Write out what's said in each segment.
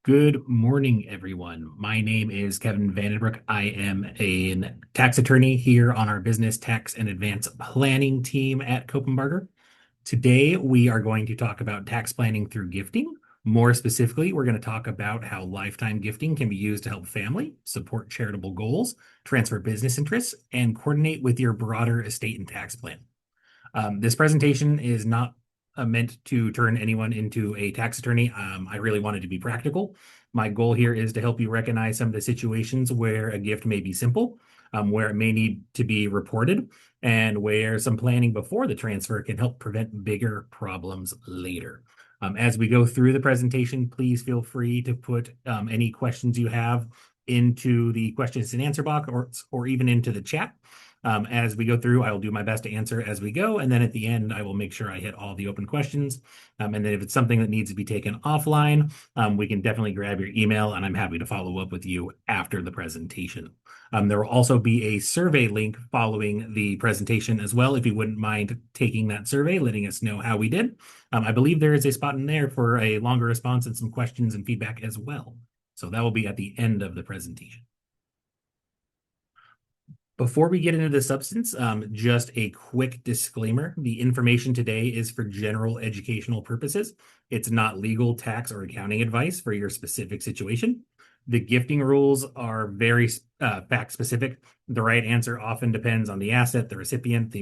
Good morning, everyone. My name is Kevin VandenBroeke. I am a tax attorney here on our business tax and advance planning team at Copenbarger. Today, we are going to talk about tax planning through gifting. More specifically, we're going to talk about how lifetime gifting can be used to help family, support charitable goals, transfer business interests, and coordinate with your broader estate and tax plan. This presentation is not meant to turn anyone into a tax attorney. I really wanted to be practical. My goal here is to help you recognize some of the situations where a gift may be simple, where it may need to be reported, and where some planning before the transfer can help prevent bigger problems later. As we go through the presentation, please feel free to put any questions you have into the questions and answer box or even into the chat. As we go through, I will do my best to answer as we go. And then at the end, I will make sure I hit all the open questions. And then if it's something that needs to be taken offline, we can definitely grab your email and I'm happy to follow up with you after the presentation. There will also be a survey link following the presentation as well. If you wouldn't mind taking that survey, letting us know how we did. I believe there is a spot in there for a longer response and some questions and feedback as well. So that will be at the end of the presentation. Before we get into the substance, just a quick disclaimer. The information today is for general educational purposes. It's not legal, tax, or accounting advice for your specific situation. The gifting rules are very fact specific. The right answer often depends on the asset, the recipient, the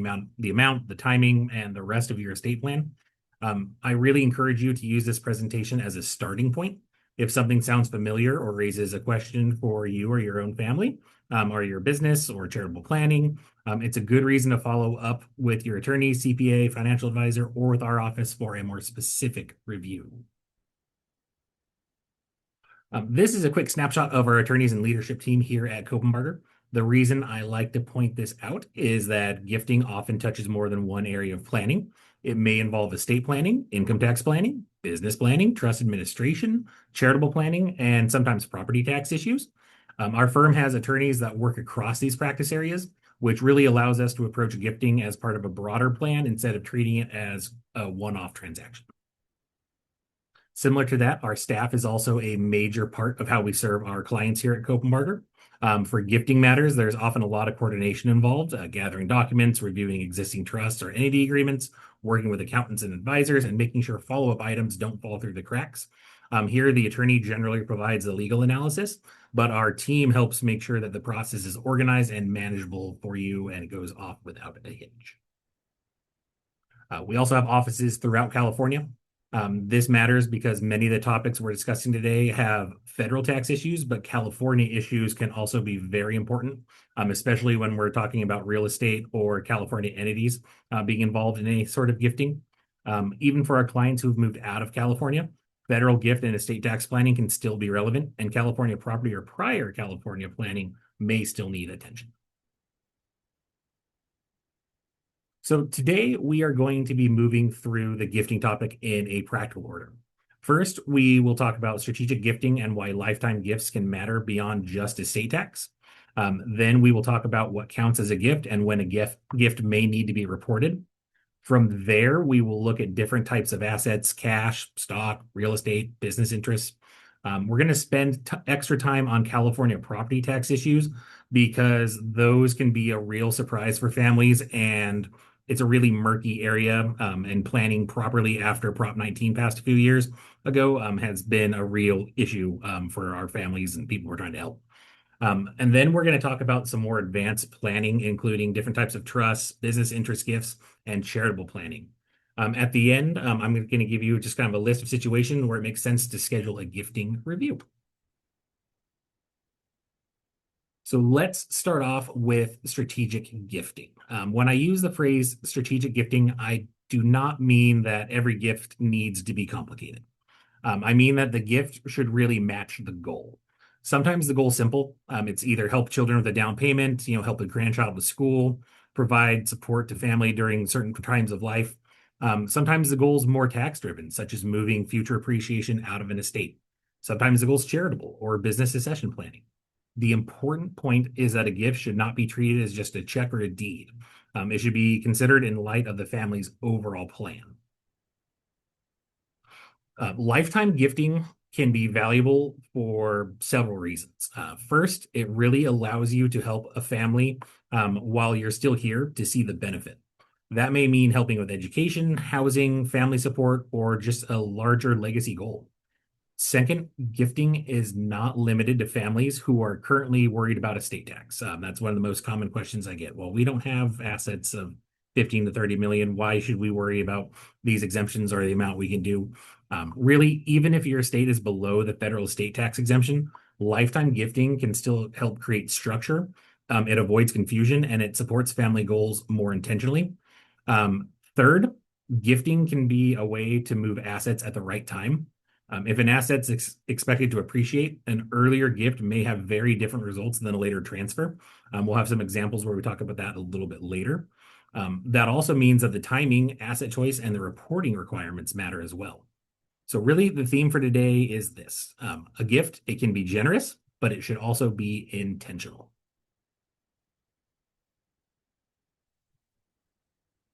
amount, the timing, and the rest of your estate plan. I really encourage you to use this presentation as a starting point. If something sounds familiar or raises a question for you or your own family, or your business or charitable planning, it's a good reason to follow up with your attorney, CPA, financial advisor, or with our office for a more specific review. This is a quick snapshot of our attorneys and leadership team here at Copenbarger. The reason I like to point this out is that gifting often touches more than one area of planning. It may involve estate planning, income tax planning, business planning, trust administration, charitable planning, and sometimes property tax issues. Our firm has attorneys that work across these practice areas, which really allows us to approach gifting as part of a broader plan instead of treating it as a one-off transaction. Similar to that, our staff is also a major part of how we serve our clients here at Copenbarger. For gifting matters, there's often a lot of coordination involved, gathering documents, reviewing existing trusts or entity agreements, working with accountants and advisors, and making sure follow-up items don't fall through the cracks. Here, the attorney generally provides the legal analysis, but our team helps make sure that the process is organized and manageable for you and it goes off without a hitch. We also have offices throughout California. This matters because many of the topics we're discussing today have federal tax issues, but California issues can also be very important, especially when we're talking about real estate or California entities being involved in any sort of gifting. Even for our clients who've moved out of California, federal gift and estate tax planning can still be relevant, and California property or prior California planning may still need attention. So today we are going to be moving through the gifting topic in a practical order. First, we will talk about strategic gifting and why lifetime gifts can matter beyond just estate tax. Then we will talk about what counts as a gift and when a gift may need to be reported. From there, we will look at different types of assets, cash, stock, real estate, business interests. We're going to spend extra time on California property tax issues because those can be a real surprise for families, and it's a really murky area, and planning properly after Prop 19 passed a few years ago has been a real issue for our families and people we're trying to help. And then we're going to talk about some more advanced planning, including different types of trusts, business interest gifts, and charitable planning. At the end, I'm going to give you just kind of a list of situations where it makes sense to schedule a gifting review. So let's start off with strategic gifting. When I use the phrase strategic gifting, I do not mean that every gift needs to be complicated. I mean that the gift should really match the goal. Sometimes the goal is simple. It's either help children with a down payment, help a grandchild with school, provide support to family during certain times of life. Sometimes the goal is more tax driven, such as moving future appreciation out of an estate. Sometimes the goal is charitable or business succession planning. The important point is that a gift should not be treated as just a check or a deed. It should be considered in light of the family's overall plan. Lifetime gifting can be valuable for several reasons. First, it really allows you to help a family while you're still here to see the benefit. That may mean helping with education, housing, family support, or just a larger legacy goal. Second, gifting is not limited to families who are currently worried about estate tax. That's one of the most common questions I get. Well, we don't have assets of 15 to 30 million. Why should we worry about these exemptions or the amount we can do? Really, even if your estate is below the federal estate tax exemption, lifetime gifting can still help create structure. It avoids confusion and it supports family goals more intentionally. Third, gifting can be a way to move assets at the right time. If an asset's expected to appreciate, an earlier gift may have very different results than a later transfer. We'll have some examples where we talk about that a little bit later. That also means that the timing, asset choice, and the reporting requirements matter as well. So really, the theme for today is this. A gift, it can be generous, but it should also be intentional.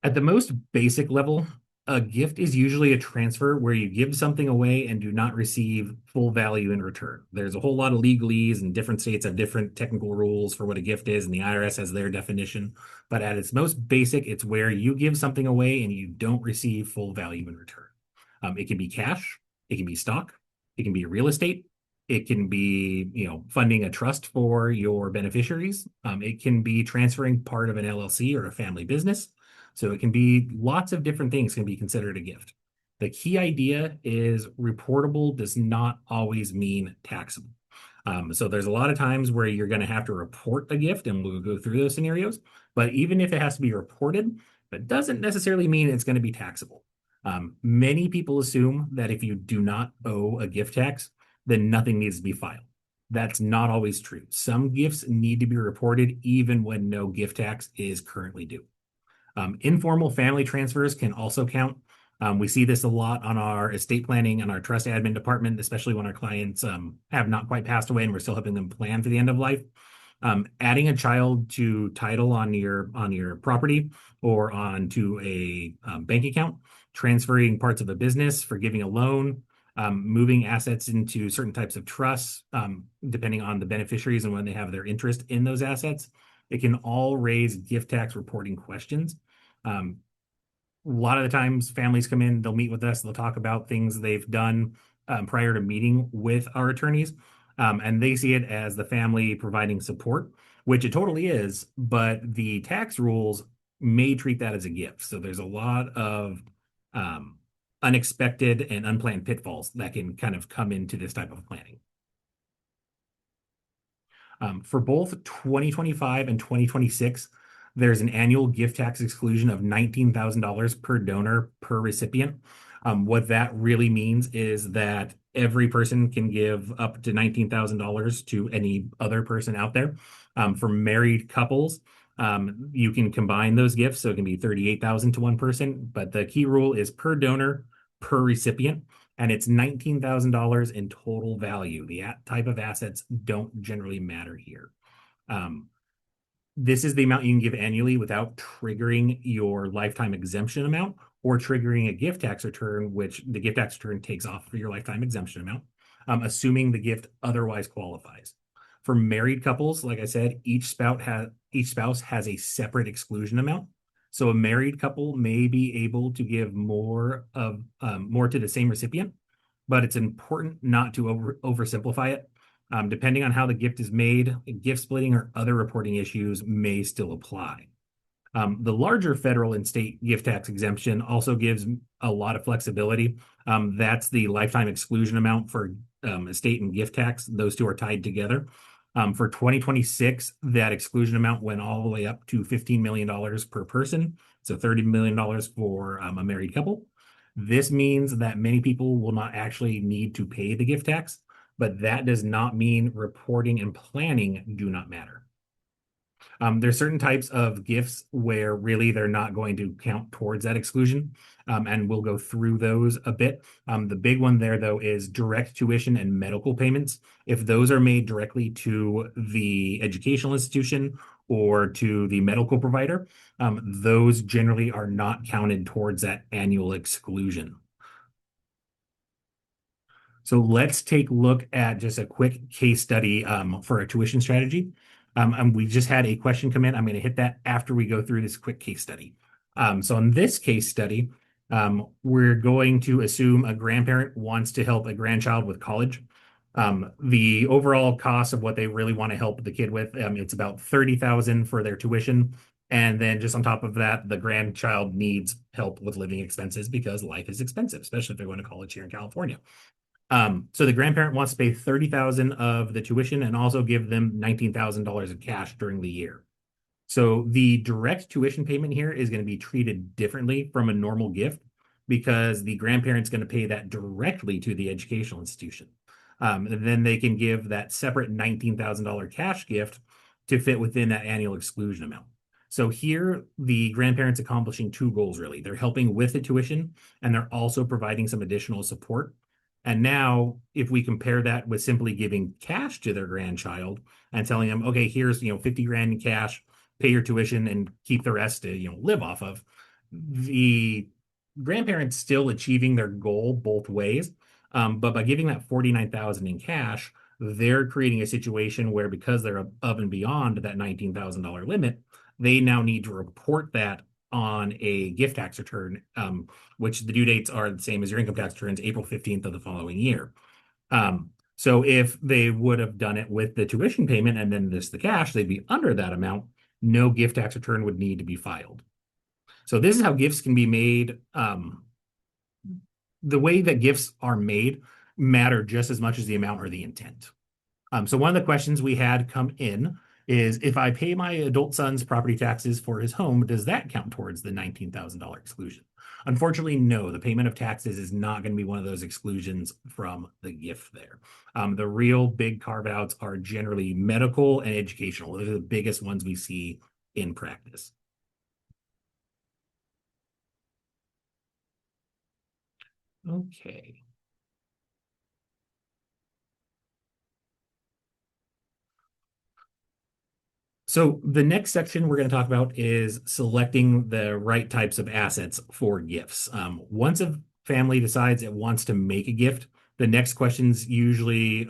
At the most basic level, a gift is usually a transfer where you give something away and do not receive full value in return. There's a whole lot of legalese, and different states have different technical rules for what a gift is, and the IRS has their definition. But at its most basic, it's where you give something away and you don't receive full value in return. It can be cash, it can be stock, it can be real estate, it can be, funding a trust for your beneficiaries. It can be transferring part of an LLC or a family business. So it can be lots of different things can be considered a gift. The key idea is reportable does not always mean taxable. So there's a lot of times where you're going to have to report a gift, and we'll go through those scenarios. But even if it has to be reported, that doesn't necessarily mean it's going to be taxable. Many people assume that if you do not owe a gift tax, then nothing needs to be filed. That's not always true. Some gifts need to be reported even when no gift tax is currently due. Informal family transfers can also count. We see this a lot on our estate planning and our trust admin department, especially when our clients have not quite passed away and we're still helping them plan for the end of life. Adding a child to title on your property or onto a bank account, transferring parts of a business, forgiving a loan, moving assets into certain types of trusts, depending on the beneficiaries and when they have their interest in those assets. It can all raise gift tax reporting questions. A lot of the times families come in, they'll meet with us, they'll talk about things they've done prior to meeting with our attorneys. And they see it as the family providing support, which it totally is, but the tax rules may treat that as a gift. So there's a lot of unexpected and unplanned pitfalls that can kind of come into this type of planning. For both 2025 and 2026, there's an annual gift tax exclusion of $19,000 per donor per recipient. What that really means is that every person can give up to $19,000 to any other person out there. For married couples, you can combine those gifts, so it can be $38,000 to one person, but the key rule is per donor per recipient, and it's $19,000 in total value. The type of assets don't generally matter here. This is the amount you can give annually without triggering your lifetime exemption amount or triggering a gift tax return, which the gift tax return takes off for your lifetime exemption amount, assuming the gift otherwise qualifies. For married couples, like I said, each spouse has a separate exclusion amount. So a married couple may be able to give more to the same recipient, but it's important not to oversimplify it. Depending on how the gift is made, gift splitting or other reporting issues may still apply. The larger federal and state gift tax exemption also gives a lot of flexibility. That's the lifetime exclusion amount for estate and gift tax. Those two are tied together. For 2026, that exclusion amount went all the way up to $15 million per person. So $30 million for a married couple. This means that many people will not actually need to pay the gift tax, but that does not mean reporting and planning do not matter. There's certain types of gifts where really they're not going to count towards that exclusion, and we'll go through those a bit. The big one there, though, is direct tuition and medical payments. If those are made directly to the educational institution or to the medical provider, those generally are not counted towards that annual exclusion. So let's take a look at just a quick case study for a tuition strategy. And we just had a question come in. I'm going to hit that after we go through this quick case study. So in this case study, we're going to assume a grandparent wants to help a grandchild with college. The overall cost of what they really want to help the kid with, it's about 30,000 for their tuition. And then just on top of that, the grandchild needs help with living expenses because life is expensive, especially if they're going to college here in California. So the grandparent wants to pay 30,000 of the tuition and also give them $19,000 of cash during the year. So the direct tuition payment here is going to be treated differently from a normal gift because the grandparent's going to pay that directly to the educational institution. And then they can give that separate $19,000 cash gift to fit within that annual exclusion amount. So here, the grandparents accomplishing two goals really. They're helping with the tuition and they're also providing some additional support. And now, if we compare that with simply giving cash to their grandchild and telling them, okay, here's 50 grand in cash, pay your tuition and keep the rest to live off of, the grandparents still achieving their goal both ways. But by giving that 49,000 in cash, they're creating a situation where because they're above and beyond that $19,000 limit, they now need to report that on a gift tax return, which the due dates are the same as your income tax returns, April 15th of the following year. So if they would have done it with the tuition payment and then the cash, they'd be under that amount. No gift tax return would need to be filed. So this is how gifts can be made. The way that gifts are made matter just as much as the amount or the intent. So one of the questions we had come in is, if I pay my adult son's property taxes for his home, does that count towards the $19,000 exclusion? Unfortunately, no. The payment of taxes is not going to be one of those exclusions from the gift there. The real big carve-outs are generally medical and educational. Those are the biggest ones we see in practice. Okay. So the next section we're going to talk about is selecting the right types of assets for gifts. Once a family decides it wants to make a gift, the next question's usually,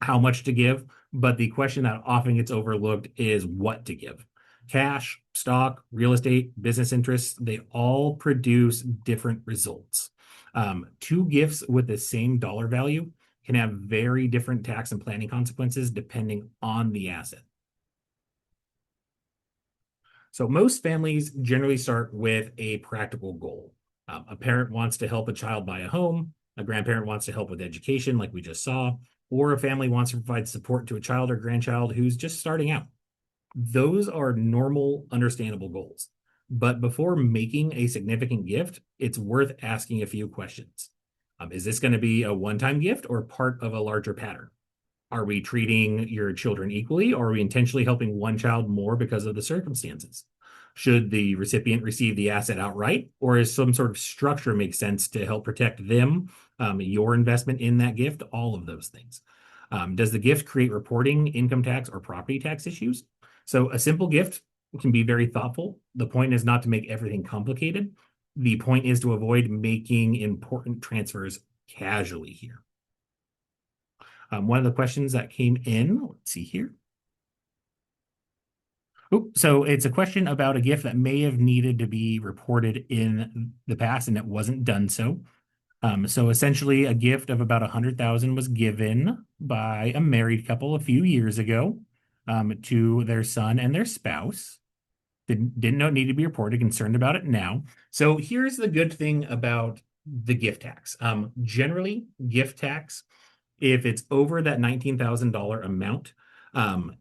how much to give. But the question that often gets overlooked is what to give. Cash, stock, real estate, business interests, they all produce different results. Two gifts with the same dollar value can have very different tax and planning consequences depending on the asset. So most families generally start with a practical goal. A parent wants to help a child buy a home, a grandparent wants to help with education, like we just saw, or a family wants to provide support to a child or grandchild who's just starting out. Those are normal, understandable goals. But before making a significant gift, it's worth asking a few questions. Is this going to be a one-time gift or part of a larger pattern? Are we treating your children equally, or are we intentionally helping one child more because of the circumstances? Should the recipient receive the asset outright, or is some sort of structure make sense to help protect them, your investment in that gift, all of those things? Does the gift create reporting, income tax, or property tax issues? So a simple gift can be very thoughtful. The point is not to make everything complicated. The point is to avoid making important transfers casually here. One of the questions that came in, let's see here. So it's a question about a gift that may have needed to be reported in the past and it wasn't done so. So essentially a gift of about 100,000 was given by a married couple a few years ago to their son and their spouse. Didn't know it needed to be reported, concerned about it now. So here's the good thing about the gift tax. Generally, gift tax, if it's over that $19,000 amount,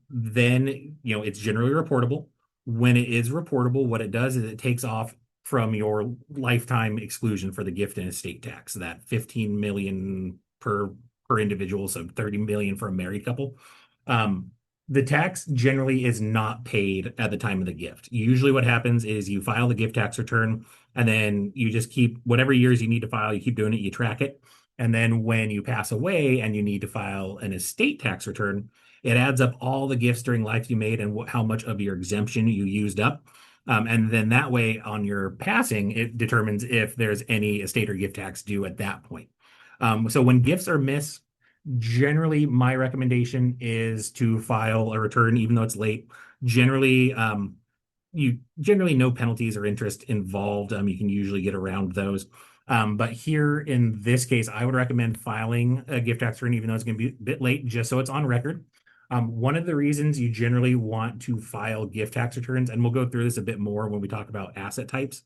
then it's generally reportable. When it is reportable, what it does is it takes off from your lifetime exclusion for the gift and estate tax, that 15 million per individual, so 30 million for a married couple. The tax generally is not paid at the time of the gift. Usually what happens is you file the gift tax return and then you just keep whatever years you need to file, you keep doing it, you track it. And then when you pass away and you need to file an estate tax return, it adds up all the gifts during life you made and how much of your exemption you used up. And then that way on your passing, it determines if there's any estate or gift tax due at that point. So when gifts are missed, generally my recommendation is to file a return, even though it's late. Generally, you generally no penalties or interest involved. You can usually get around those. But here in this case, I would recommend filing a gift tax return, even though it's going to be a bit late, just so it's on record. One of the reasons you generally want to file gift tax returns, and we'll go through this a bit more when we talk about asset types,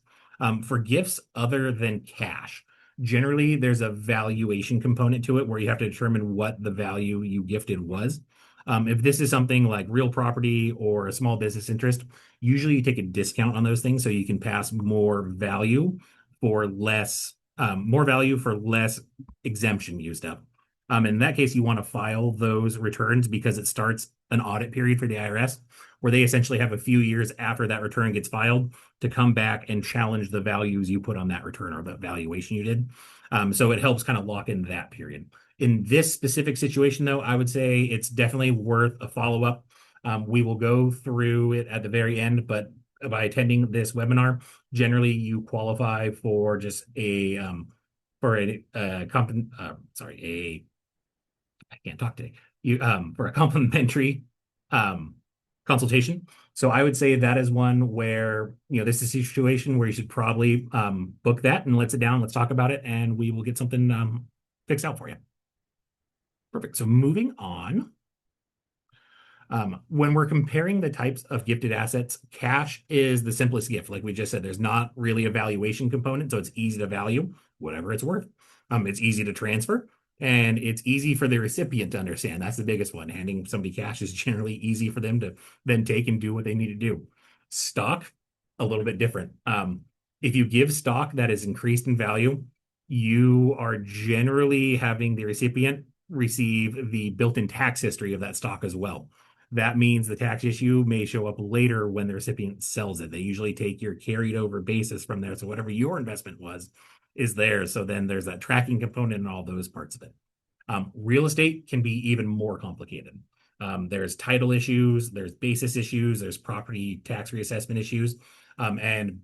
for gifts other than cash, generally there's a valuation component to it where you have to determine what the value you gifted was. If this is something like real property or a small business interest, usually you take a discount on those things so you can pass more value for less exemption used up. In that case, you want to file those returns because it starts an audit period for the IRS where they essentially have a few years after that return gets filed to come back and challenge the values you put on that return or the valuation you did. So it helps kind of lock in that period. In this specific situation, though, I would say it's definitely worth a follow-up. We will go through it at the very end, but by attending this webinar, generally you qualify for just a for a sorry, a I can't talk today. You for a complimentary um consultation. So I would say that is one where, this is a situation where you should probably book that and let's sit down, let's talk about it, and we will get something fixed out for you. Perfect. So moving on. When we're comparing the types of gifted assets, cash is the simplest gift. Like we just said, there's not really a valuation component, so it's easy to value whatever it's worth. It's easy to transfer, and it's easy for the recipient to understand. That's the biggest one. Handing somebody cash is generally easy for them to then take and do what they need to do. Stock, a little bit different. If you give stock that is increased in value, you are generally having the recipient receive the built-in tax history of that stock as well. That means the tax issue may show up later when the recipient sells it. They usually take your carried over basis from there. So whatever your investment was is there. So then there's that tracking component and all those parts of it. Real estate can be even more complicated. There's title issues, there's basis issues, there's property tax reassessment issues. And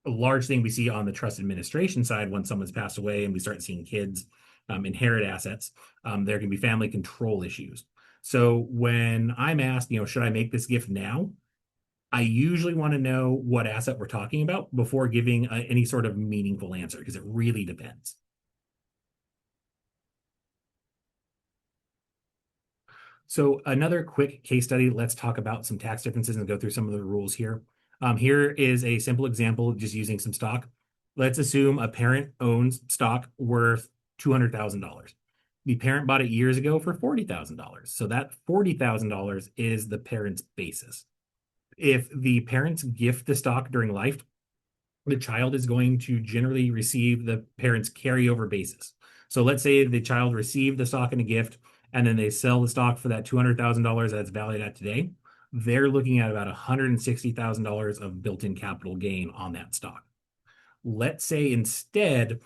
a large thing we see on the trust administration side when someone's passed away and we start seeing kids inherit assets, there can be family control issues. So when I'm asked, should I make this gift now? I usually want to know what asset we're talking about before giving any sort of meaningful answer because it really depends. So another quick case study, let's talk about some tax differences and go through some of the rules here. Here is a simple example just using some stock. Let's assume a parent owns stock worth $200,000. The parent bought it years ago for $40,000. So that $40,000 is the parent's basis. If the parents gift the stock during life, the child is going to generally receive the parent's carryover basis. So let's say the child received the stock in a gift and then they sell the stock for that $200,000 that's valued at today. They're looking at about $160,000 of built-in capital gain on that stock. Let's say instead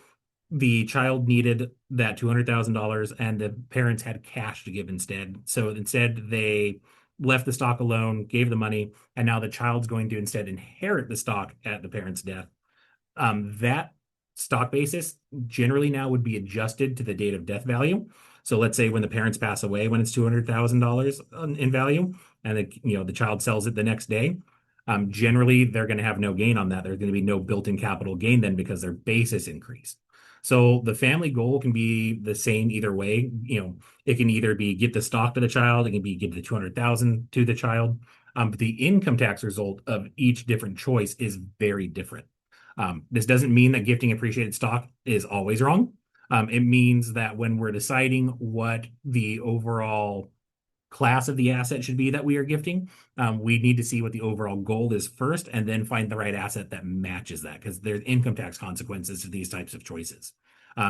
the child needed that $200,000 and the parents had cash to give instead. So instead they left the stock alone, gave the money, and now the child's going to instead inherit the stock at the parent's death. That stock basis generally now would be adjusted to the date of death value. So let's say when the parents pass away, when it's $200,000 in value, and the child sells it the next day, generally they're going to have no gain on that. There's going to be no built-in capital gain then because their basis increased. So the family goal can be the same either way. It can either be get the stock to the child, it can be give the 200,000 to the child. But the income tax result of each different choice is very different. This doesn't mean that gifting appreciated stock is always wrong. It means that when we're deciding what the overall class of the asset should be that we are gifting, we need to see what the overall goal is first and then find the right asset that matches that because there's income tax consequences to these types of choices.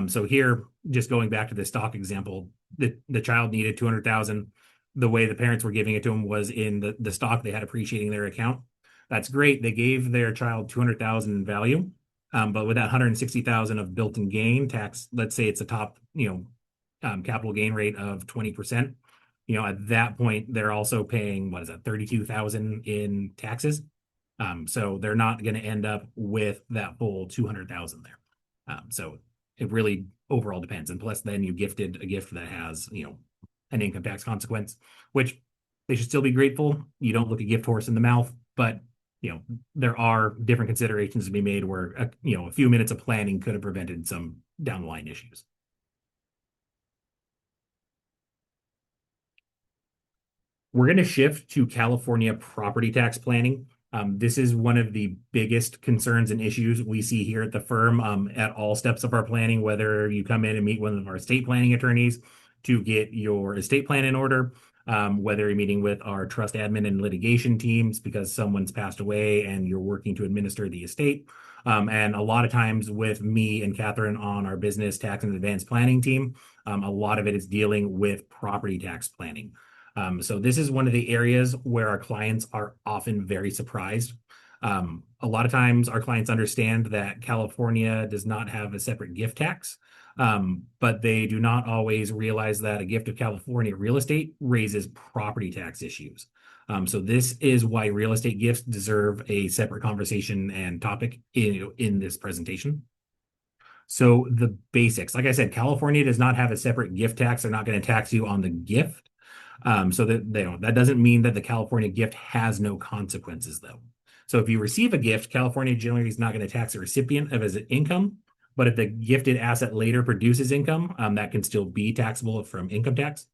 So here, just going back to the stock example, the child needed 200,000. The way the parents were giving it to them was in the stock they had appreciating their account. That's great. They gave their child 200,000 in value. But with that 160,000 of built-in gain tax, let's say it's a top, capital gain rate of 20%. At that point, they're also paying, 32,000 in taxes. So they're not going to end up with that full 200,000 there. So it really overall depends. And plus, then you gifted a gift that has, an income tax consequence, which they should still be grateful. You don't look a gift horse in the mouth, but there are different considerations to be made where a few minutes of planning could have prevented some down the line issues. We're going to shift to California property tax planning. This is one of the biggest concerns and issues we see here at the firm at all steps of our planning, whether you come in and meet one of our estate planning attorneys to get your estate plan in order, whether you're meeting with our trust admin and litigation teams because someone's passed away and you're working to administer the estate. And a lot of times with me and Catherine on our business tax and advanced planning team, a lot of it is dealing with property tax planning. So this is one of the areas where our clients are often very surprised. A lot of times our clients understand that California does not have a separate gift tax, but they do not always realize that a gift of California real estate raises property tax issues. So this is why real estate gifts deserve a separate conversation and topic in this presentation. So the basics, like I said, California does not have a separate gift tax. They're not going to tax you on the gift. So that doesn't mean that the California gift has no consequences, though. So if you receive a gift, California generally is not going to tax the recipient of his income. But if the gifted asset later produces income, that can still be taxable from income tax.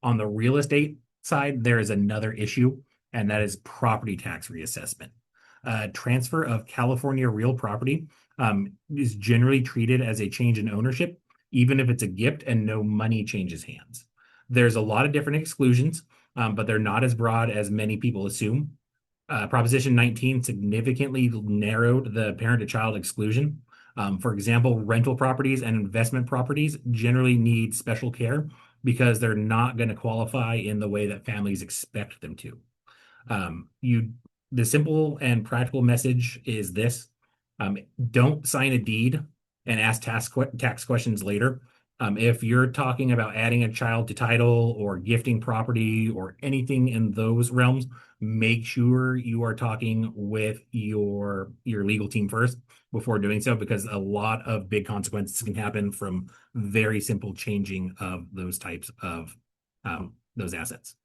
On the real estate side, there is another issue, and that is property tax reassessment. Transfer of California real property is generally treated as a change in ownership, even if it's a gift and no money changes hands. There's a lot of different exclusions, but they're not as broad as many people assume. Proposition 19 significantly narrowed the parent-to-child exclusion. For example, rental properties and investment properties generally need special care because they're not going to qualify in the way that families expect them to. The simple and practical message is this: don't sign a deed and ask tax questions later. If you're talking about adding a child to title or gifting property or anything in those realms, make sure you are talking with your legal team first before doing so, because a lot of big consequences can happen from very simple changing of those types of those assets.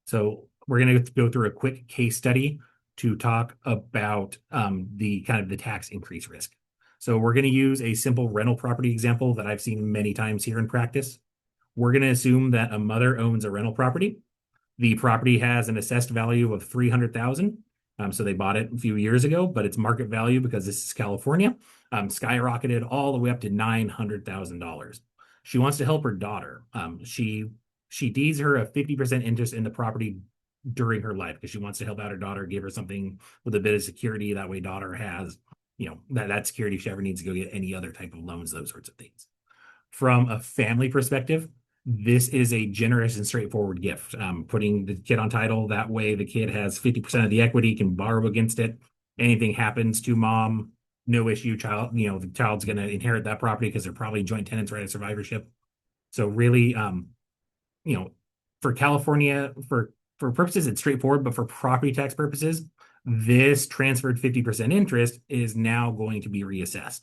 So we're going to go through a quick case study to talk about the tax increase risk. So we're going to use a simple rental property example that I've seen many times here in practice. We're going to assume that a mother owns a rental property. The property has an assessed value of $300,000. So they bought it a few years ago, but its market value, because this is California, skyrocketed all the way up to $900,000. She wants to help her daughter. She deeds her a 50% interest in the property during her life because she wants to help out her daughter, give her something with a bit of security. That way daughter has that security if she ever needs to go get any other type of loans, those sorts of things. From a family perspective, this is a generous and straightforward gift. Putting the kid on title, that way the kid has 50% of the equity, can borrow against it. Anything happens to mom, no issue. The child's going to inherit that property because they're probably joint tenants right of survivorship. So really, for California, for purposes, it's straightforward, but for property tax purposes, this transferred 50% interest is now going to be reassessed.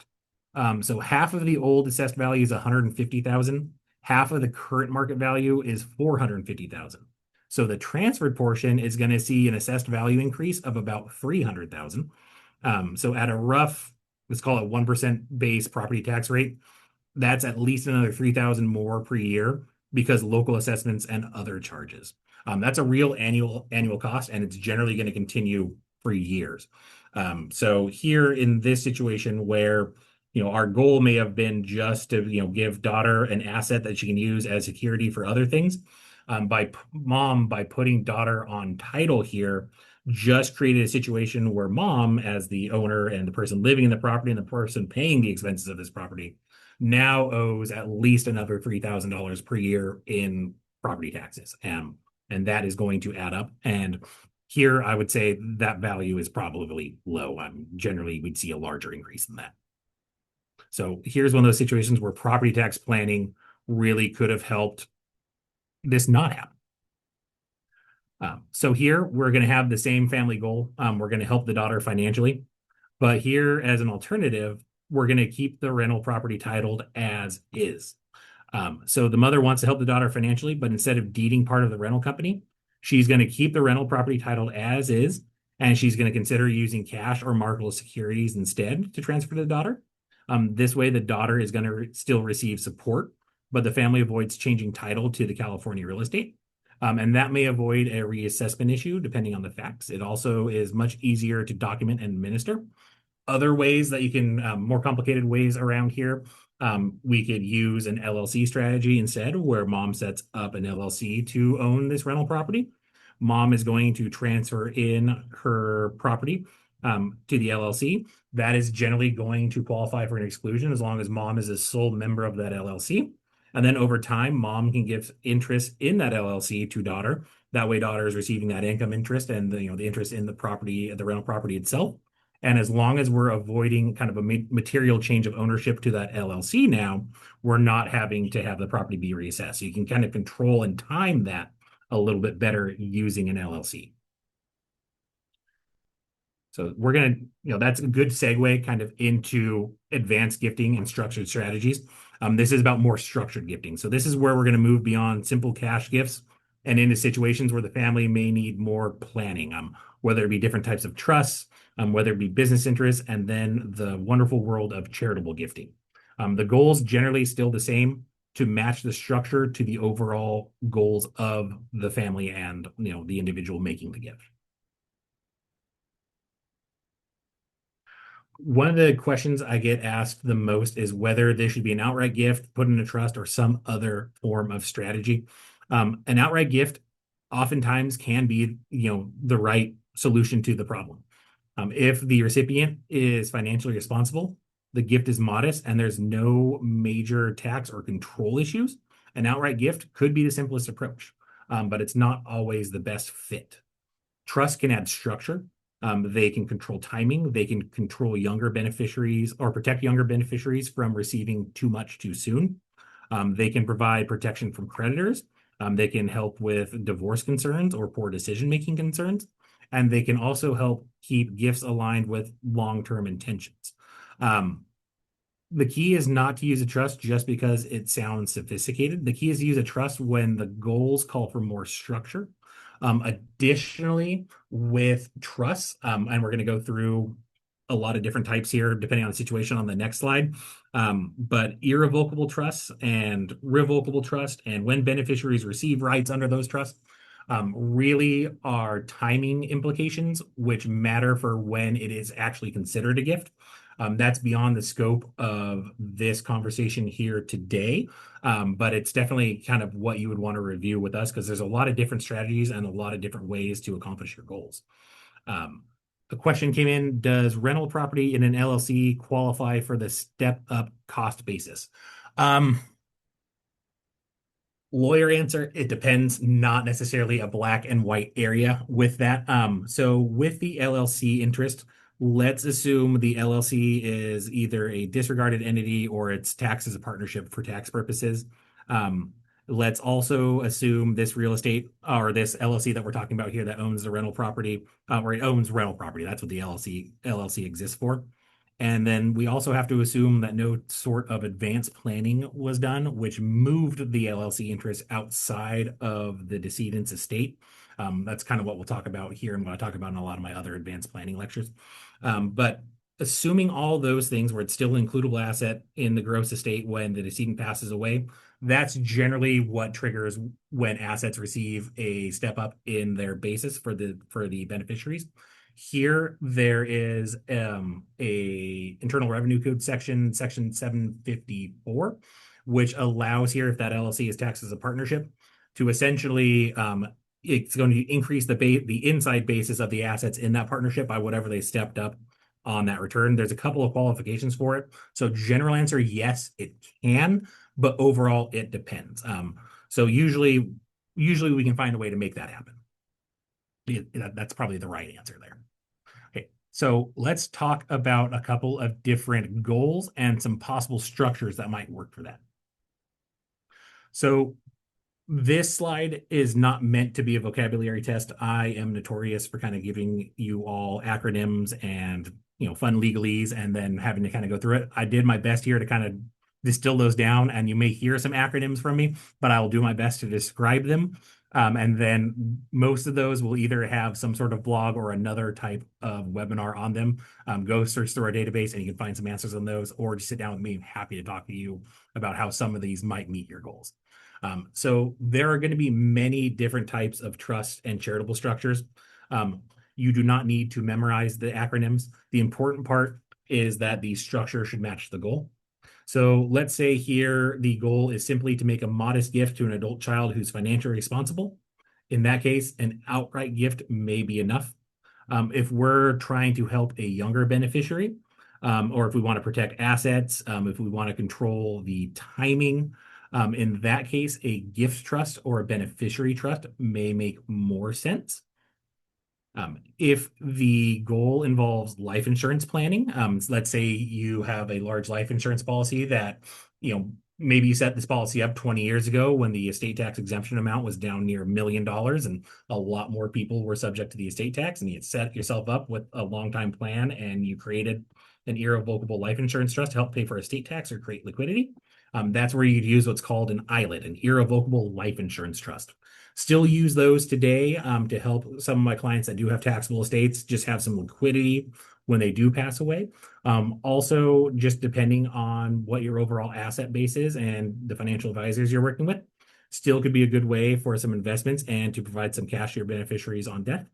So half of the old assessed value is $150,000. Half of the current market value is $450,000. So the transferred portion is going to see an assessed value increase of about $300,000. So at a rough, let's call it 1% base property tax rate, that's at least another $3,000 more per year because local assessments and other charges. That's a real annual cost, and it's generally going to continue for years. So here in this situation where our goal may have been just to give daughter an asset that she can use as security for other things, by putting daughter on title here just created a situation where mom, as the owner and the person living in the property and the person paying the expenses of this property, now owes at least another $3,000 per year in property taxes. And that is going to add up. And here, I would say that value is probably low. Generally, we'd see a larger increase than that. So here's one of those situations where property tax planning really could have helped this not happen. So here, we're going to have the same family goal. We're going to help the daughter financially. But here, as an alternative, we're going to keep the rental property titled as is. So the mother wants to help the daughter financially, but instead of deeding part of the rental company, she's going to keep the rental property titled as is, and she's going to consider using cash or marketable securities instead to transfer to the daughter. This way, the daughter is going to still receive support, but the family avoids changing title to the California real estate. And that may avoid a reassessment issue depending on the facts. It also is much easier to document and administer. Other ways that you can, more complicated ways around here, we could use an LLC strategy instead, where mom sets up an LLC to own this rental property. Mom is going to transfer in her property to the LLC. That is generally going to qualify for an exclusion as long as mom is a sole member of that LLC. And then over time, mom can give interest in that LLC to daughter. That way, daughter is receiving that income interest and the interest in the property, the rental property itself. And as long as we're avoiding kind of a material change of ownership to that LLC now, we're not having to have the property be reassessed. So you can kind of control and time that a little bit better using an LLC. So we're going to, that's a good segue kind of into advanced gifting and structured strategies. This is about more structured gifting. So this is where we're going to move beyond simple cash gifts and into situations where the family may need more planning, whether it be different types of trusts, whether it be business interests, and then the wonderful world of charitable gifting. The goals generally still the same, to match the structure to the overall goals of the family and the individual making the gift. One of the questions I get asked the most is whether this should be an outright gift, put in a trust, or some other form of strategy. An outright gift oftentimes can be, the right solution to the problem. If the recipient is financially responsible, the gift is modest, and there's no major tax or control issues, an outright gift could be the simplest approach, but it's not always the best fit. Trust can add structure. They can control timing. They can control younger beneficiaries or protect younger beneficiaries from receiving too much too soon. They can provide protection from creditors. They can help with divorce concerns or poor decision-making concerns. And they can also help keep gifts aligned with long-term intentions. The key is not to use a trust just because it sounds sophisticated. The key is to use a trust when the goals call for more structure. Additionally, with trusts, and we're going to go through a lot of different types here, depending on the situation on the next slide. But irrevocable trusts and revocable trust, and when beneficiaries receive rights under those trusts, really are timing implications, which matter for when it is actually considered a gift. That's beyond the scope of this conversation here today, but it's definitely kind of what you would want to review with us, because there's a lot of different strategies and a lot of different ways to accomplish your goals. The question came in, does rental property in an LLC qualify for the step-up cost basis? Lawyer answer, it depends, not necessarily a black and white area with that. So with the LLC interest, let's assume the LLC is either a disregarded entity or it's taxed as a partnership for tax purposes. Let's also assume this real estate or this LLC that we're talking about here that owns the rental property, or it owns rental property. That's what the LLC exists for. And then we also have to assume that no sort of advanced planning was done, which moved the LLC interest outside of the decedent's estate. That's kind of what we'll talk about here and what I talk about in a lot of my other advanced planning lectures. But assuming all those things where it's still an includable asset in the gross estate when the decedent passes away, that's generally what triggers when assets receive a step up in their basis for the beneficiaries. Here, there is a Internal Revenue Code section 754, which allows here, if that LLC is taxed as a partnership, to essentially it's going to increase the inside basis of the assets in that partnership by whatever they stepped up on that return. There's a couple of qualifications for it. So general answer, yes, it can, but overall it depends. So usually we can find a way to make that happen. That's probably the right answer there. Okay, so let's talk about a couple of different goals and some possible structures that might work for that. So this slide is not meant to be a vocabulary test. I am notorious for kind of giving you all acronyms and fun legalese and then having to kind of go through it. I did my best here to kind of distill those down, and you may hear some acronyms from me, but I will do my best to describe them. And then most of those will either have some sort of blog or another type of webinar on them. Go search through our database and you can find some answers on those, or just sit down with me. I'm happy to talk to you about how some of these might meet your goals. So there are going to be many different types of trust and charitable structures. You do not need to memorize the acronyms. The important part is that the structure should match the goal. So let's say here the goal is simply to make a modest gift to an adult child who's financially responsible. In that case, an outright gift may be enough. If we're trying to help a younger beneficiary, or if we want to protect assets, if we want to control the timing, in that case, a gift trust or a beneficiary trust may make more sense. If the goal involves life insurance planning, let's say you have a large life insurance policy that, maybe you set this policy up 20 years ago when the estate tax exemption amount was down near $1 million and a lot more people were subject to the estate tax, and you set yourself up with a long-time plan and you created an irrevocable life insurance trust to help pay for estate tax or create liquidity. That's where you'd use what's called an ILIT, an irrevocable life insurance trust. Still use those today to help some of my clients that do have taxable estates just have some liquidity when they do pass away. Also, just depending on what your overall asset base is and the financial advisors you're working with, still could be a good way for some investments and to provide some cash to your beneficiaries on death.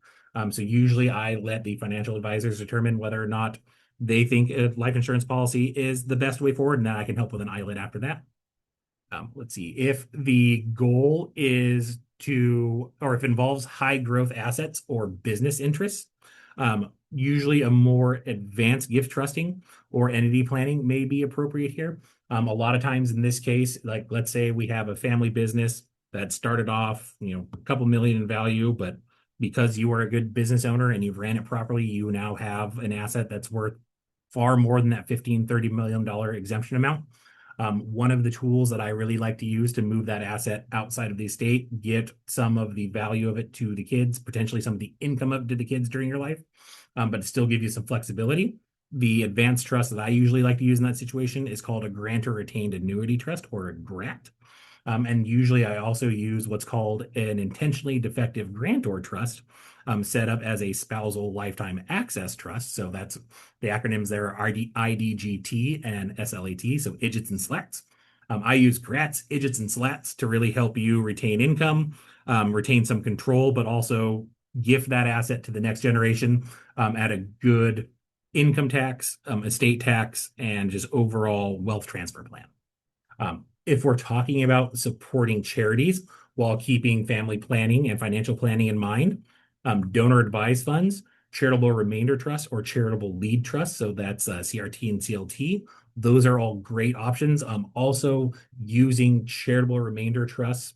So usually I let the financial advisors determine whether or not they think a life insurance policy is the best way forward, and then I can help with an ILIT after that. Let's see, if the goal is or if it involves high growth assets or business interests, usually a more advanced gift trusting or entity planning may be appropriate here. A lot of times in this case, like let's say we have a family business that started off, a couple million in value, but because you are a good business owner and you've ran it properly, you now have an asset that's worth far more than that $15-30 million exemption amount. One of the tools that I really like to use to move that asset outside of the estate, get some of the value of it to the kids, potentially some of the income of it to the kids during your life, but still give you some flexibility. The advanced trust that I usually like to use in that situation is called a grantor retained annuity trust, or a GRAT. And usually I also use what's called an intentionally defective grantor trust, set up as a spousal lifetime access trust. So that's the acronyms there are IDGT and SLAT, so idiots and slats. I use GRATs, idiots, and slats to really help you retain income, retain some control, but also gift that asset to the next generation at a good income tax, estate tax, and just overall wealth transfer plan. If we're talking about supporting charities while keeping family planning and financial planning in mind, donor advised funds, charitable remainder trusts, or charitable lead trusts, so that's CRT and CLT, those are all great options. Also using charitable remainder trusts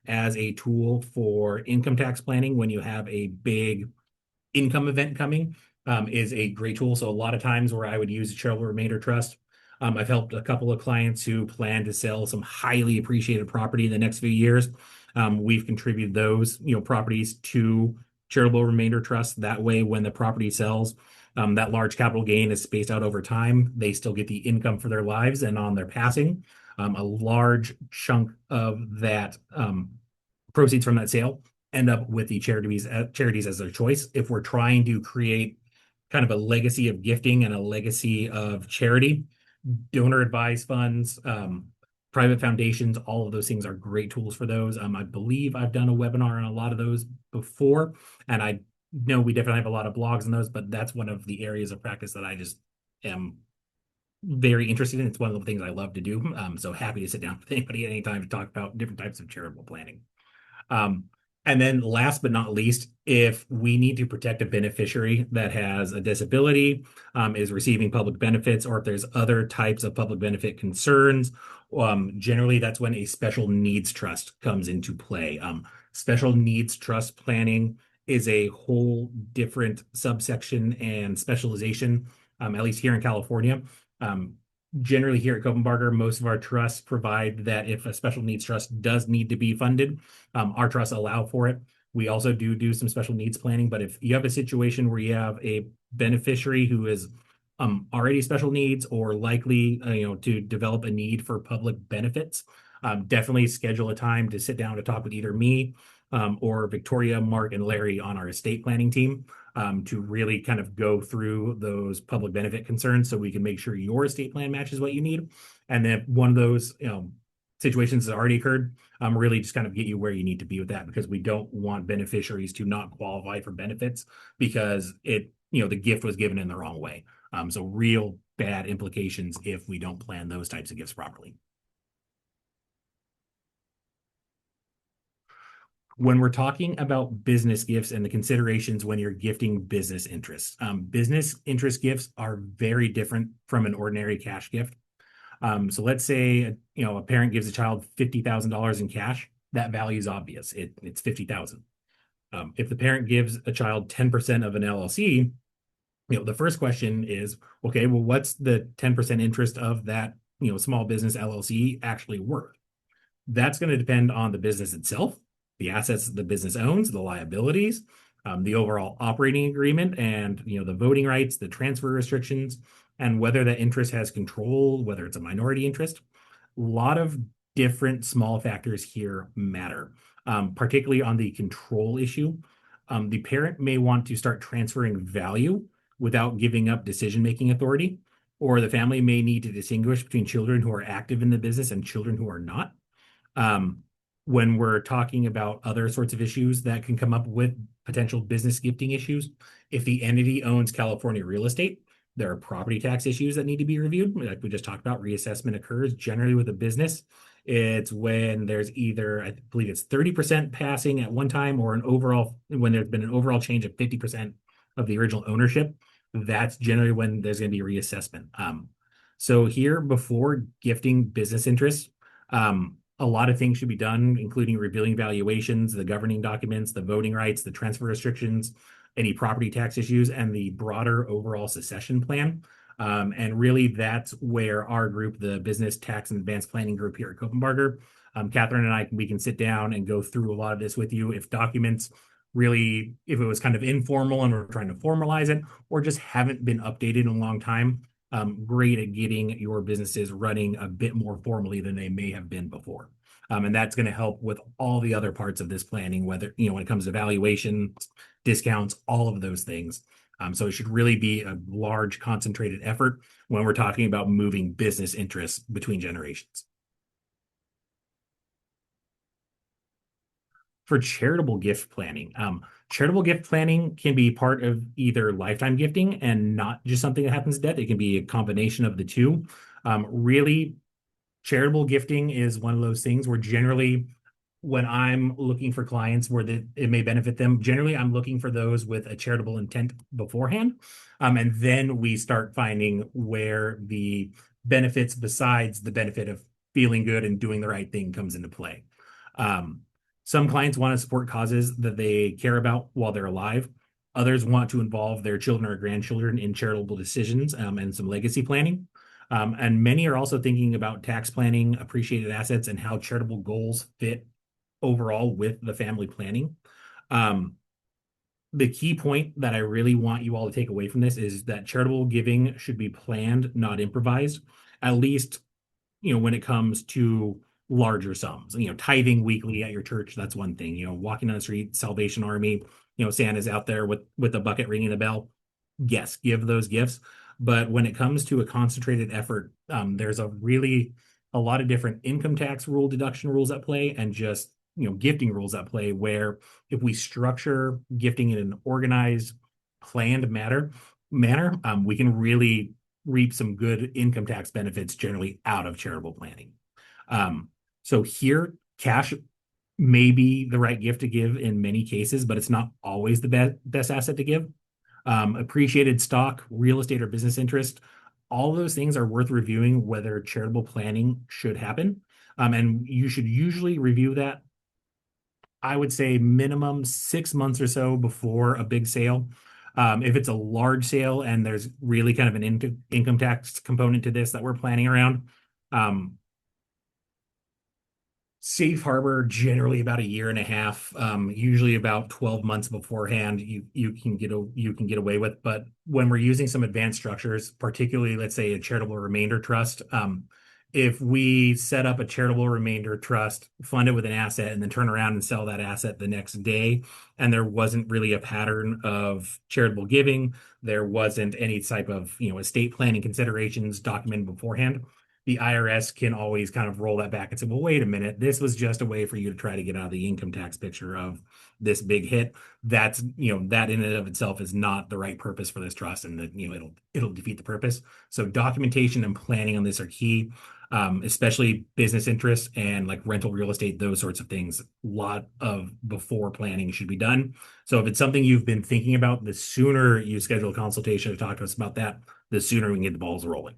as a tool for income tax planning when you have a big income event coming is a great tool. So a lot of times where I would use a charitable remainder trust, I've helped a couple of clients who plan to sell some highly appreciated property in the next few years. We've contributed those, properties to charitable remainder trust. That way, when the property sells, that large capital gain is spaced out over time. They still get the income for their lives, and on their passing, a large chunk of that proceeds from that sale end up with the charities as their choice. If we're trying to create kind of a legacy of gifting and a legacy of charity, donor advised funds, private foundations, all of those things are great tools for those. I believe I've done a webinar on a lot of those before, and I know we definitely have a lot of blogs on those, but that's one of the areas of practice that I just am very interested in. It's one of the things I love to do. So happy to sit down with anybody at any time to talk about different types of charitable planning. And then last but not least, if we need to protect a beneficiary that has a disability, is receiving public benefits, or if there's other types of public benefit concerns, generally that's when a special needs trust comes into play. Special needs trust planning is a whole different subsection and specialization, at least here in California. Generally here at Copenbarger, most of our trusts provide that if a special needs trust does need to be funded, our trusts allow for it. We also do some special needs planning, but if you have a situation where you have a beneficiary who is already special needs or likely to develop a need for public benefits, definitely schedule a time to sit down to talk with either me or Victoria, Mark, and Larry on our estate planning team to really kind of go through those public benefit concerns so we can make sure your estate plan matches what you need. And then if one of those situations has already occurred, really just kind of get you where you need to be with that, because we don't want beneficiaries to not qualify for benefits because the gift was given in the wrong way. So real bad implications if we don't plan those types of gifts properly. When we're talking about business gifts and the considerations when you're gifting business interests, business interest gifts are very different from an ordinary cash gift. So let's say a parent gives a child $50,000 in cash. That value is obvious. It's 50,000. If the parent gives a child 10% of an LLC, the first question is, okay, well, what's the 10% interest of that small business LLC actually worth? That's going to depend on the business itself, the assets the business owns, the liabilities, the overall operating agreement, and the voting rights, the transfer restrictions, and whether that interest has control, whether it's a minority interest. A lot of different small factors here matter, particularly on the control issue. The parent may want to start transferring value without giving up decision-making authority, or the family may need to distinguish between children who are active in the business and children who are not. When we're talking about other sorts of issues that can come up with potential business gifting issues, if the entity owns California real estate, there are property tax issues that need to be reviewed. Like we just talked about, reassessment occurs generally with a business. It's when there's either, I believe it's 30% passing at one time, or when there's been an overall change of 50% of the original ownership. That's generally when there's going to be a reassessment. So here, before gifting business interests, a lot of things should be done, including revealing valuations, the governing documents, the voting rights, the transfer restrictions, any property tax issues, and the broader overall succession plan. And really, that's where our group, the Business Tax and Advanced Planning Group here at Copenbarger, Catherine and I, we can sit down and go through a lot of this with you. If documents really, if it was kind of informal and we're trying to formalize it, or just haven't been updated in a long time, great at getting your businesses running a bit more formally than they may have been before. And that's going to help with all the other parts of this planning, whether, when it comes to valuation, discounts, all of those things. So it should really be a large, concentrated effort when we're talking about moving business interests between generations. For charitable gift planning, charitable gift planning can be part of either lifetime gifting and not just something that happens at death. It can be a combination of the two. Really, charitable gifting is one of those things where generally, when I'm looking for clients where it may benefit them, generally I'm looking for those with a charitable intent beforehand. And then we start finding where the benefits besides the benefit of feeling good and doing the right thing comes into play. Some clients want to support causes that they care about while they're alive. Others want to involve their children or grandchildren in charitable decisions and some legacy planning. And many are also thinking about tax planning, appreciated assets, and how charitable goals fit overall with the family planning. The key point that I really want you all to take away from this is that charitable giving should be planned, not improvised, at least, when it comes to larger sums. Tithing weekly at your church, that's one thing. Walking on the street, Salvation Army, Santa's out there with a bucket ringing the bell. Yes, give those gifts. But when it comes to a concentrated effort, there's a lot of different income tax rule, deduction rules at play, and just gifting rules at play, where if we structure gifting in an organized, planned manner, we can really reap some good income tax benefits generally out of charitable planning. So here, cash may be the right gift to give in many cases, but it's not always the best asset to give. Appreciated stock, real estate, or business interest, all those things are worth reviewing whether charitable planning should happen. And you should usually review that, I would say, minimum 6 months or so before a big sale. If it's a large sale and there's really kind of an income tax component to this that we're planning around, Safe harbor, generally about a year and a half, usually about 12 months beforehand, you can get away with. But when we're using some advanced structures, particularly let's say a charitable remainder trust, if we set up a charitable remainder trust, fund it with an asset, and then turn around and sell that asset the next day, and there wasn't really a pattern of charitable giving, there wasn't any type of estate planning considerations documented beforehand, the IRS can always kind of roll that back and say, well, wait a minute, this was just a way for you to try to get out of the income tax picture of this big hit. That's, that in and of itself is not the right purpose for this trust, and that, it'll defeat the purpose. So documentation and planning on this are key, especially business interests and like rental real estate, those sorts of things. A lot of before planning should be done. So if it's something you've been thinking about, the sooner you schedule a consultation to talk to us about that, the sooner we can get the balls rolling.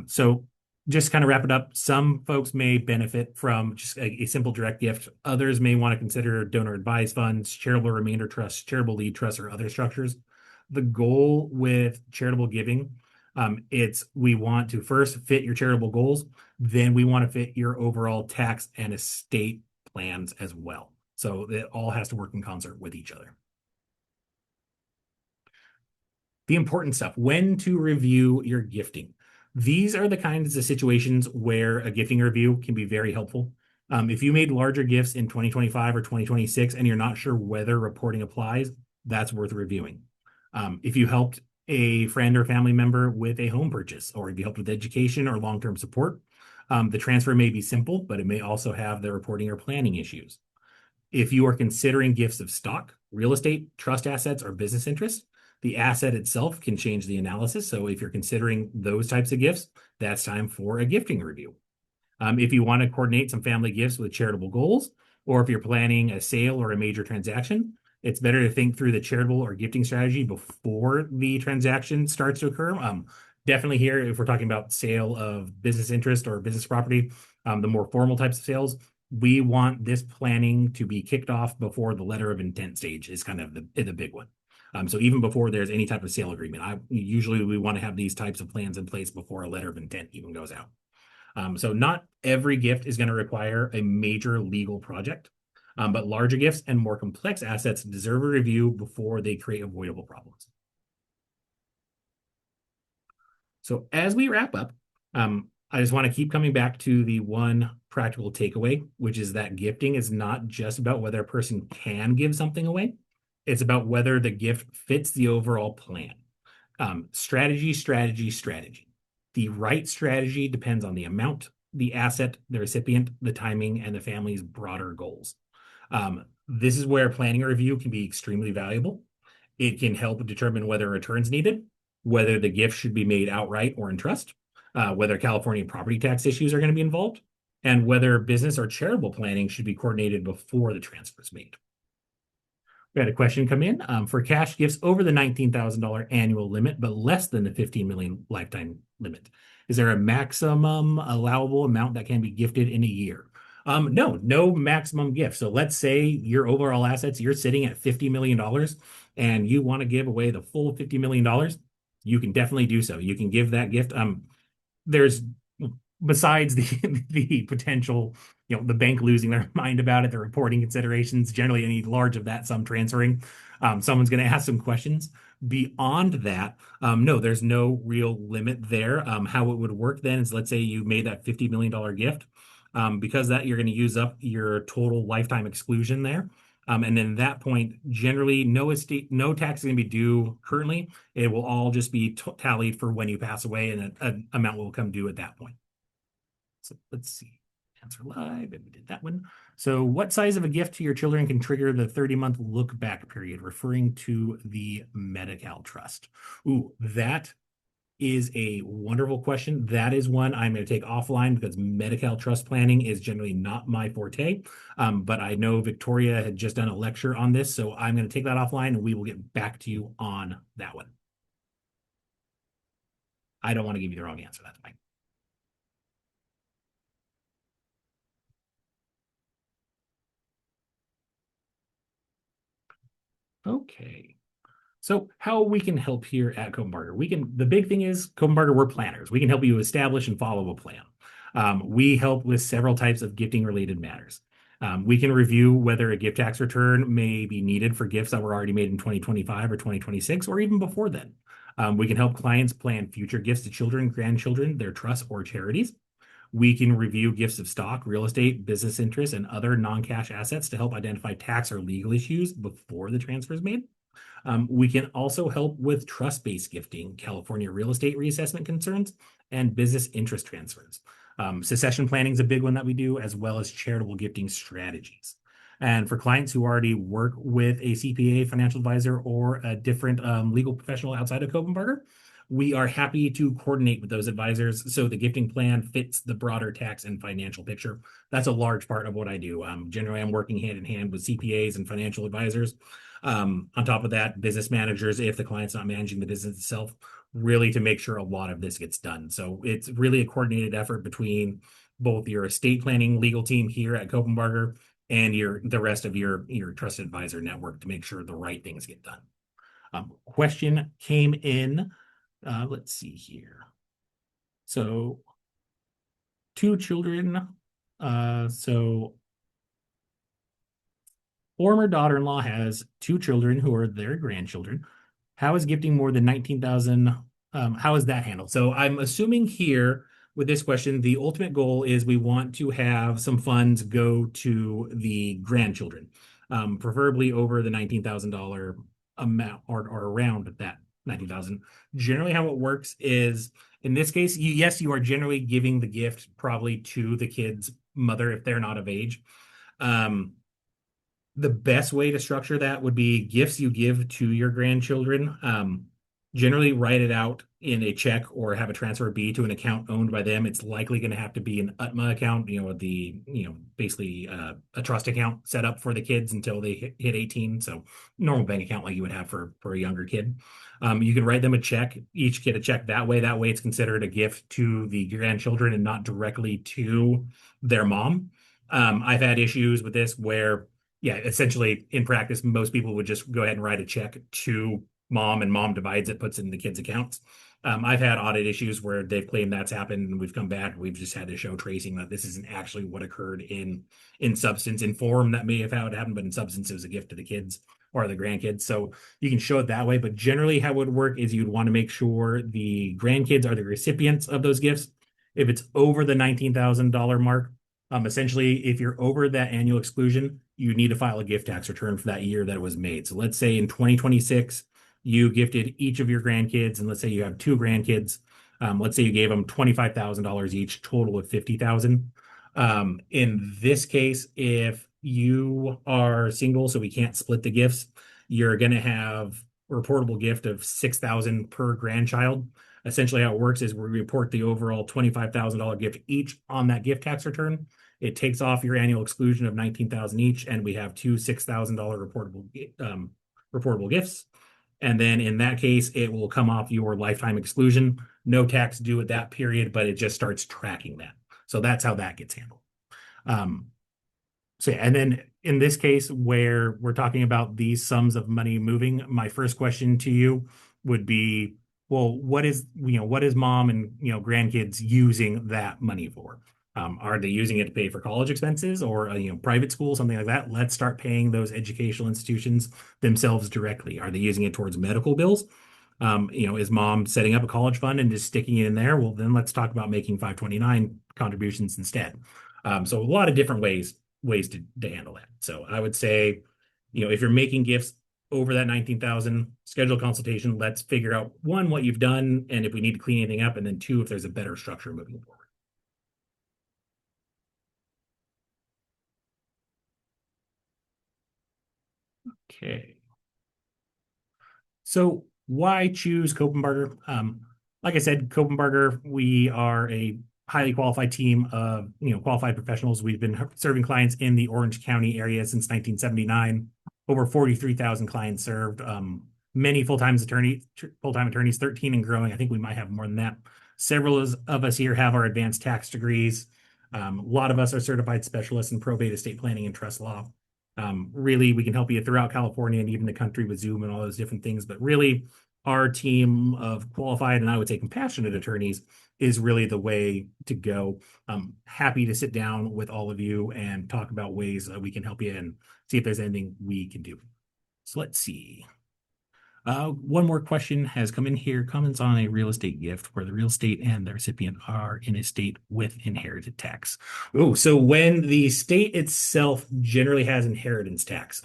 So just kind of wrap it up. Some folks may benefit from just a simple direct gift. Others may want to consider donor advised funds, charitable remainder trusts, charitable lead trusts, or other structures. The goal with charitable giving, it's we want to first fit your charitable goals, then we want to fit your overall tax and estate plans as well. So it all has to work in concert with each other. The important stuff, when to review your gifting. These are the kinds of situations where a gifting review can be very helpful. If you made larger gifts in 2025 or 2026 and you're not sure whether reporting applies, that's worth reviewing. If you helped a friend or family member with a home purchase, or if you helped with education or long-term support, the transfer may be simple, but it may also have the reporting or planning issues. If you are considering gifts of stock, real estate, trust assets, or business interests, the asset itself can change the analysis. So if you're considering those types of gifts, that's time for a gifting review. If you want to coordinate some family gifts with charitable goals, or if you're planning a sale or a major transaction, it's better to think through the charitable or gifting strategy before the transaction starts to occur. Definitely here, if we're talking about sale of business interest or business property, the more formal types of sales, we want this planning to be kicked off before the letter of intent stage is kind of the big one. So even before there's any type of sale agreement, usually we want to have these types of plans in place before a letter of intent even goes out. So not every gift is going to require a major legal project, but larger gifts and more complex assets deserve a review before they create avoidable problems. So as we wrap up, I just want to keep coming back to the one practical takeaway, which is that gifting is not just about whether a person can give something away. It's about whether the gift fits the overall plan. Strategy, strategy, strategy. The right strategy depends on the amount, the asset, the recipient, the timing, and the family's broader goals. This is where planning a review can be extremely valuable. It can help determine whether a return is needed, whether the gift should be made outright or in trust, whether California property tax issues are going to be involved, and whether business or charitable planning should be coordinated before the transfer is made. We had a question come in for cash gifts over the $19,000 annual limit, but less than the 15 million lifetime limit. Is there a maximum allowable amount that can be gifted in a year? No maximum gift. So let's say your overall assets, you're sitting at $50 million and you want to give away the full $50 million. You can definitely do so. You can give that gift. There's besides the potential, the bank losing their mind about it, the reporting considerations, generally any large of that sum transferring, someone's going to ask some questions. Beyond that, no, there's no real limit there. How it would work then is, let's say you made that $50 million gift. Because that you're going to use up your total lifetime exclusion there. And then at that point, generally no tax is going to be due currently. It will all just be tallied for when you pass away, and an amount will come due at that point. So let's see. Answer live, and we did that one. So what size of a gift to your children can trigger the 30-month look back period, referring to the Medi-Cal trust? Ooh, that is a wonderful question. That is one I'm going to take offline because Medi-Cal trust planning is generally not my forte. But I know Victoria had just done a lecture on this, so I'm going to take that offline and we will get back to you on that one. I don't want to give you the wrong answer. That's fine. Okay. So how we can help here at Copenbarger? The big thing is Copenbarger, we're planners. We can help you establish and follow a plan. We help with several types of gifting related matters. We can review whether a gift tax return may be needed for gifts that were already made in 2025 or 2026, or even before then. We can help clients plan future gifts to children, grandchildren, their trusts, or charities. We can review gifts of stock, real estate, business interests, and other non-cash assets to help identify tax or legal issues before the transfer is made. We can also help with trust-based gifting, California real estate reassessment concerns, and business interest transfers. Succession planning is a big one that we do, as well as charitable gifting strategies. And for clients who already work with a CPA, financial advisor, or a different legal professional outside of Copenbarger, we are happy to coordinate with those advisors so the gifting plan fits the broader tax and financial picture. That's a large part of what I do. Generally, I'm working hand in hand with CPAs and financial advisors. On top of that, business managers, if the client's not managing the business itself, really to make sure a lot of this gets done. So it's really a coordinated effort between both your estate planning legal team here at Copenbarger and the rest of your trusted advisor network to make sure the right things get done. Question came in. Let's see here. So 2 children. So former daughter-in-law has 2 children who are their grandchildren. How is gifting more than 19,000? How is that handled? So I'm assuming here with this question, the ultimate goal is we want to have some funds go to the grandchildren, preferably over the $19,000 amount or around that 19,000. Generally, how it works is in this case, yes, you are generally giving the gift probably to the kid's mother if they're not of age. The best way to structure that would be gifts you give to your grandchildren. Generally write it out in a check or have a transfer be to an account owned by them. It's likely going to have to be an UTMA account, basically a trust account set up for the kids until they hit 18. So normal bank account like you would have for a younger kid. You can write them a check, each kid a check that way. That way it's considered a gift to the grandchildren and not directly to their mom. I've had issues with this where essentially in practice, most people would just go ahead and write a check to mom and mom divides it, puts it in the kids' accounts. I've had audit issues where they've claimed that's happened and we've come back. We've just had to show tracing that this isn't actually what occurred in substance. In form, that may have how it happened, but in substance, it was a gift to the kids or the grandkids. So you can show it that way. But generally, how it would work is you'd want to make sure the grandkids are the recipients of those gifts. If it's over the $19,000 mark, essentially, if you're over that annual exclusion, you need to file a gift tax return for that year that it was made. So let's say in 2026, you gifted each of your grandkids, and let's say you have 2 grandkids. Let's say you gave them $25,000 each, total of $50,000. In this case, if you are single, so we can't split the gifts, you're going to have a reportable gift of $6,000 per grandchild. Essentially, how it works is we report the overall $25,000 gift each on that gift tax return. It takes off your annual exclusion of $19,000 each, and we have 2 $6,000 reportable gifts. And then in that case, it will come off your lifetime exclusion. No tax due at that period, but it just starts tracking that. So that's how that gets handled. And then in this case, where we're talking about these sums of money moving, my first question to you would be, well, what is mom and grandkids using that money for? Are they using it to pay for college expenses or private school, something like that? Let's start paying those educational institutions themselves directly. Are they using it towards medical bills? Is mom setting up a college fund and just sticking it in there? Well, then let's talk about making 529 contributions instead. So a lot of different ways to handle that. So I would say, if you're making gifts over that 19,000, schedule a consultation. Let's figure out 1, what you've done, and if we need to clean anything up, and then 2, if there's a better structure moving forward. Okay. So why choose Copenbarger? Like I said, Copenbarger, we are a highly qualified team of qualified professionals. We've been serving clients in the Orange County area since 1979. Over 43,000 clients served. Many full-time attorneys, 13 and growing. I think we might have more than that. Several of us here have our advanced tax degrees. A lot of us are certified specialists in probate, estate planning, and trust law. Really, we can help you throughout California and even the country with Zoom and all those different things. But really, our team of qualified and I would say compassionate attorneys is really the way to go. I'm happy to sit down with all of you and talk about ways that we can help you and see if there's anything we can do. So let's see. One more question has come in here. Comments on a real estate gift where the real estate and the recipient are in a state with inherited tax. Oh, so when the state itself generally has inheritance tax.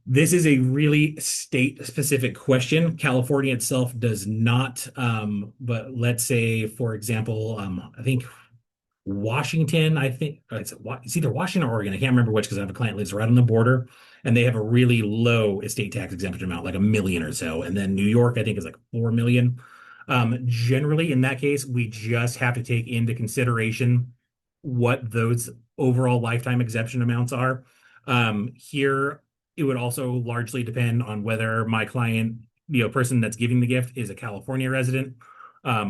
This is a really state-specific question. California itself does not, but let's say, for example, I think Washington, I think it's either Washington or Oregon. I can't remember which because I have a client who lives right on the border and they have a really low estate tax exemption amount, like 1 million or so. And then New York, I think, is like 4 million. Generally, in that case, we just have to take into consideration what those overall lifetime exemption amounts are. Here, it would also largely depend on whether my client, person that's giving the gift is a California resident,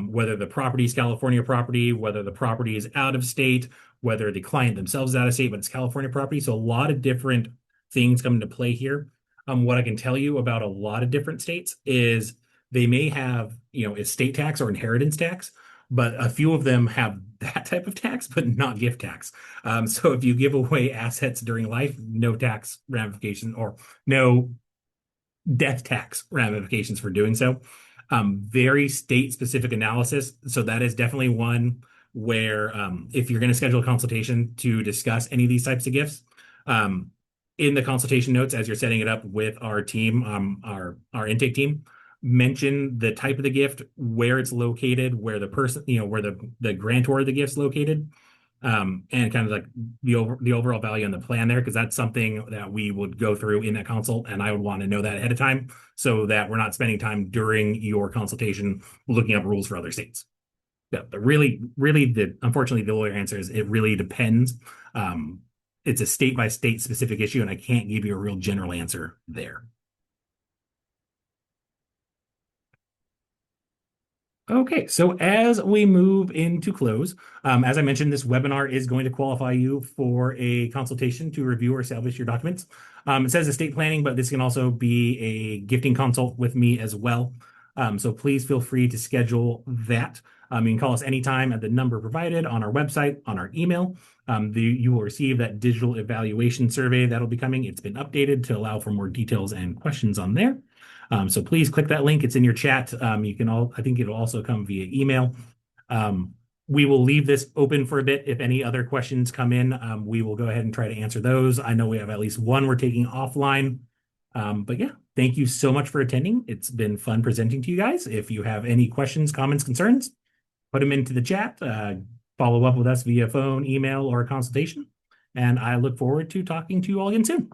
whether the property is California property, whether the property is out of state, whether the client themselves is out of state, but it's California property. So a lot of different things come into play here. What I can tell you about a lot of different states is they may have, estate tax or inheritance tax, but a few of them have that type of tax, but not gift tax. So if you give away assets during life, no tax ramification or no death tax ramifications for doing so. Very state specific analysis. So that is definitely one where if you're going to schedule a consultation to discuss any of these types of gifts, in the consultation notes as you're setting it up with our team, our intake team, mention the type of the gift, where it's located, where the person, where the grantor of the gift's located, and kind of like the overall value on the plan there, because that's something that we would go through in that consult, and I would want to know that ahead of time so that we're not spending time during your consultation looking up rules for other states. Yeah, but really, unfortunately, the lawyer answer is it really depends. It's a state by state specific issue, and I can't give you a real general answer there. Okay, so as we move into close, as I mentioned, this webinar is going to qualify you for a consultation to review or establish your documents. It says estate planning, but this can also be a gifting consult with me as well. So please feel free to schedule that. You can call us anytime at the number provided on our website, on our email. You will receive that digital evaluation survey that'll be coming. It's been updated to allow for more details and questions on there. So please click that link. It's in your chat. I think it'll also come via email. We will leave this open for a bit. If any other questions come in, we will go ahead and try to answer those. I know we have at least one we're taking offline. But yeah, thank you so much for attending. It's been fun presenting to you guys. If you have any questions, comments, concerns, put them into the chat. Follow up with us via phone, email, or consultation. And I look forward to talking to you all again soon.